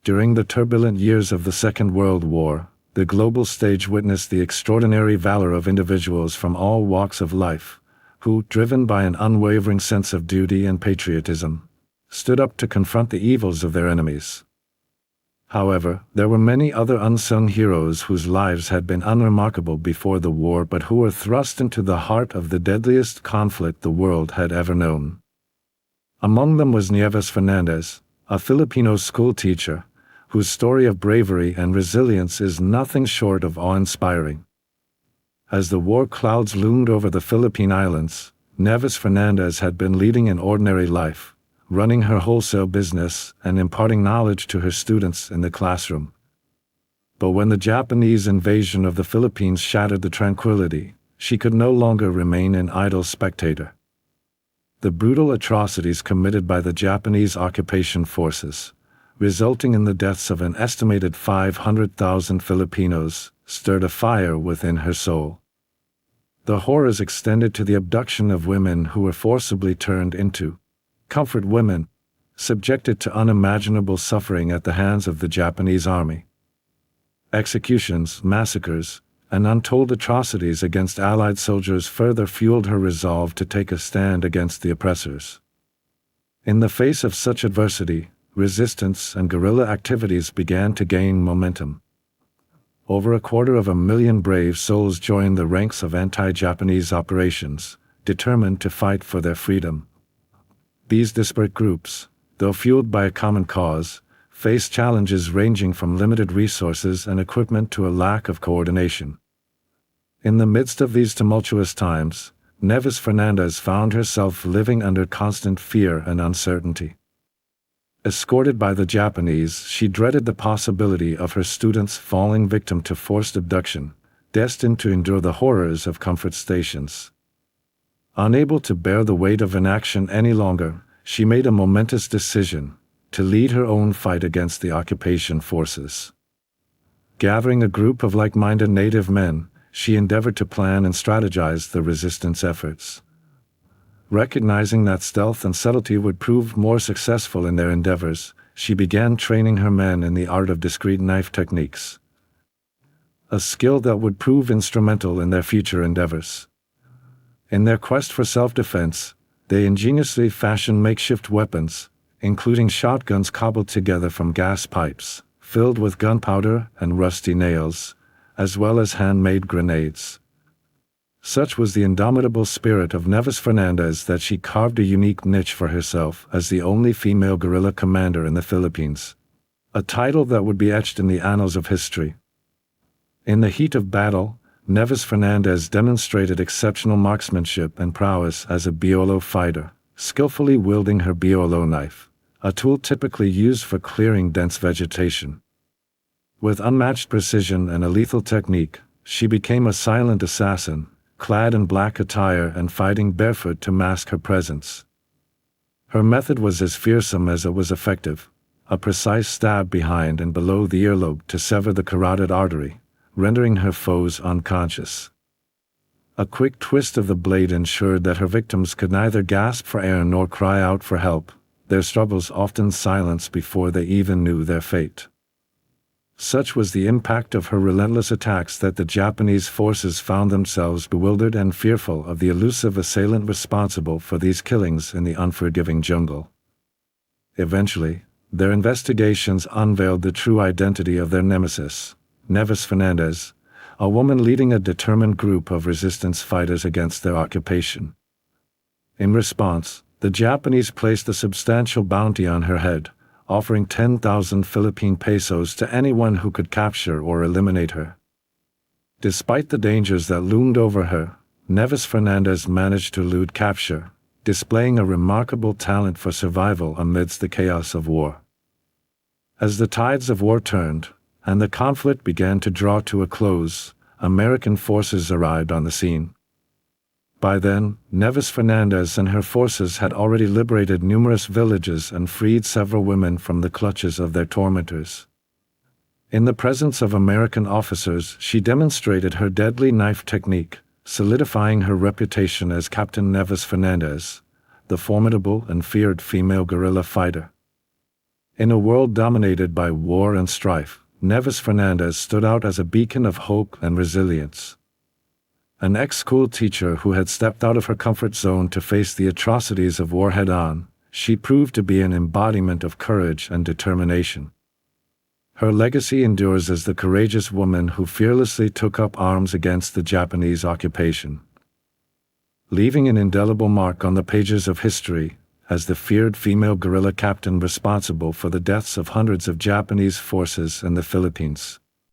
During the turbulent years of the Second World War, the global stage witnessed the extraordinary valor of individuals from all walks of life, who, driven by an unwavering sense of duty and patriotism, stood up to confront the evils of their enemies. However, there were many other unsung heroes whose lives had been unremarkable before the war but who were thrust into the heart of the deadliest conflict the world had ever known. Among them was Nieves Fernandez, a Filipino schoolteacher, whose story of bravery and resilience is nothing short of awe-inspiring. As the war clouds loomed over the Philippine Islands, Neves Fernandez had been leading an ordinary life, running her wholesale business and imparting knowledge to her students in the classroom. But when the Japanese invasion of the Philippines shattered the tranquility, she could no longer remain an idle spectator. The brutal atrocities committed by the Japanese occupation forces, resulting in the deaths of an estimated 500,000 Filipinos, stirred a fire within her soul. The horrors extended to the abduction of women who were forcibly turned into comfort women, subjected to unimaginable suffering at the hands of the Japanese army. Executions, massacres, and untold atrocities against Allied soldiers further fueled her resolve to take a stand against the oppressors. In the face of such adversity, resistance and guerrilla activities began to gain momentum. Over 250,000 brave souls joined the ranks of anti-Japanese operations, determined to fight for their freedom. These disparate groups, though fueled by a common cause, faced challenges ranging from limited resources and equipment to a lack of coordination. In the midst of these tumultuous times, Neves Fernandez found herself living under constant fear and uncertainty. Escorted by the Japanese, she dreaded the possibility of her students falling victim to forced abduction, destined to endure the horrors of comfort stations. Unable to bear the weight of inaction any longer, she made a momentous decision to lead her own fight against the occupation forces. Gathering a group of like-minded native men, she endeavored to plan and strategize the resistance efforts. Recognizing that stealth and subtlety would prove more successful in their endeavors, she began training her men in the art of discreet knife techniques, a skill that would prove instrumental in their future endeavors. In their quest for self-defense, they ingeniously fashioned makeshift weapons, including shotguns cobbled together from gas pipes, filled with gunpowder and rusty nails, as well as handmade grenades. Such was the indomitable spirit of Neves Fernandez that she carved a unique niche for herself as the only female guerrilla commander in the Philippines, a title that would be etched in the annals of history. In the heat of battle, Neves Fernandez demonstrated exceptional marksmanship and prowess as a biolo fighter, skillfully wielding her biolo knife, a tool typically used for clearing dense vegetation. With unmatched precision and a lethal technique, she became a silent assassin, clad in black attire and fighting barefoot to mask her presence. Her method was as fearsome as it was effective, a precise stab behind and below the earlobe to sever the carotid artery, rendering her foes unconscious. A quick twist of the blade ensured that her victims could neither gasp for air nor cry out for help, their struggles often silenced before they even knew their fate. Such was the impact of her relentless attacks that the Japanese forces found themselves bewildered and fearful of the elusive assailant responsible for these killings in the unforgiving jungle. Eventually, their investigations unveiled the true identity of their nemesis, Neves Fernandez, a woman leading a determined group of resistance fighters against their occupation. In response, the Japanese placed a substantial bounty on her head, offering 10,000 Philippine pesos to anyone who could capture or eliminate her. Despite the dangers that loomed over her, Neves Fernandez managed to elude capture, displaying a remarkable talent for survival amidst the chaos of war. As the tides of war turned, and the conflict began to draw to a close, American forces arrived on the scene. By then, Neves Fernandez and her forces had already liberated numerous villages and freed several women from the clutches of their tormentors. In the presence of American officers, she demonstrated her deadly knife technique, solidifying her reputation as Captain Neves Fernandez, the formidable and feared female guerrilla fighter. In a world dominated by war and strife, Neves Fernandez stood out as a beacon of hope and resilience. An ex-school teacher who had stepped out of her comfort zone to face the atrocities of war head-on, she proved to be an embodiment of courage and determination. Her legacy endures as the courageous woman who fearlessly took up arms against the Japanese occupation, leaving an indelible mark on the pages of history as the feared female guerrilla captain responsible for the deaths of hundreds of Japanese forces in the Philippines.